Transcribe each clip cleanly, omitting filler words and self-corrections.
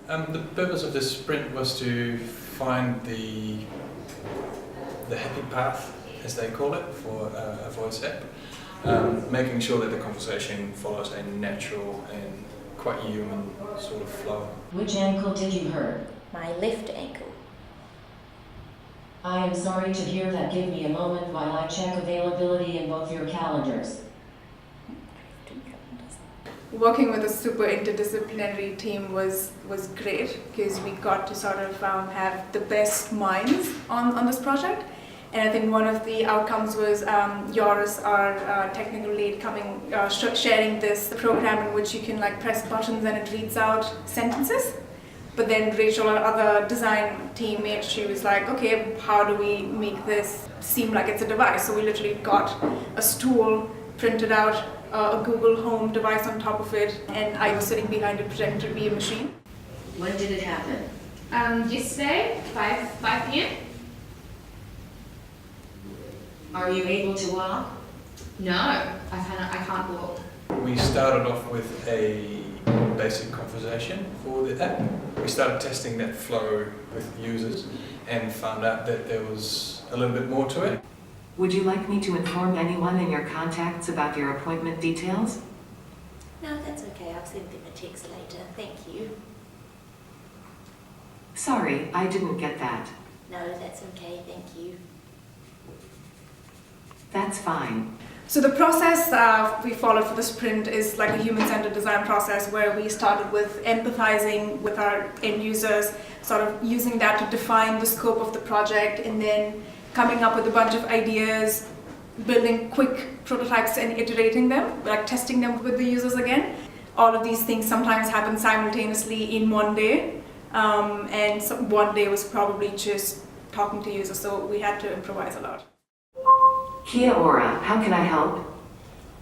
The purpose of this sprint was to find the happy path, as they call it, for a voice app, making sure that the conversation follows a natural and quite human sort of flow. Which ankle did you hurt? My left ankle. I am sorry to hear that. Give me a moment while I check availability in both your calendars. Working with a super interdisciplinary team was great because we got to sort of have the best minds on this project. And I think one of the outcomes was Joris, our technical lead, sharing this program in which you can like press buttons and it reads out sentences. But then Rachel, our other design teammate, she was like, okay, how do we make this seem like it's a device? So we literally got a stool, printed out a Google Home device on top of it, and I was sitting behind it pretending to be a machine. When did it happen? Yesterday, 5 p.m. Are you able to walk? No, I can't walk. We started off with a basic conversation for the app. We started testing that flow with users and found out that there was a little bit more to it. Would you like me to inform anyone in your contacts about your appointment details? No, that's okay. I'll send them a text later. Thank you. Sorry, I didn't get that. No, that's okay. Thank you. That's fine. So the process we followed for the sprint is like a human-centered design process where we started with empathizing with our end users, sort of using that to define the scope of the project, and then coming up with a bunch of ideas, building quick prototypes and iterating them, like testing them with the users again. All of these things sometimes happen simultaneously in one day, and so one day was probably just talking to users, so we had to improvise a lot. Kia ora, how can I help?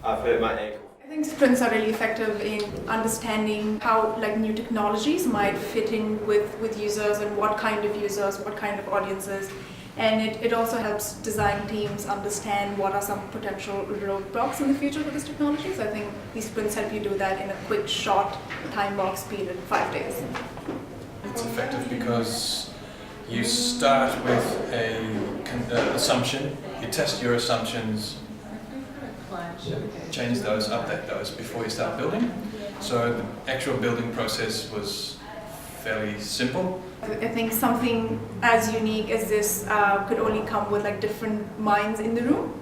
I've hurt my ankle. I think sprints are really effective in understanding how like new technologies might fit in with users and what kind of users, what kind of audiences. And it also helps design teams understand what are some potential roadblocks in the future for this technology. So I think these sprints help you do that in a quick, short time box period, 5 days. It's effective because you start with an assumption, you test your assumptions, change those, update those before you start building. So the actual building process was fairly simple. I think something as unique as this could only come with like different minds in the room.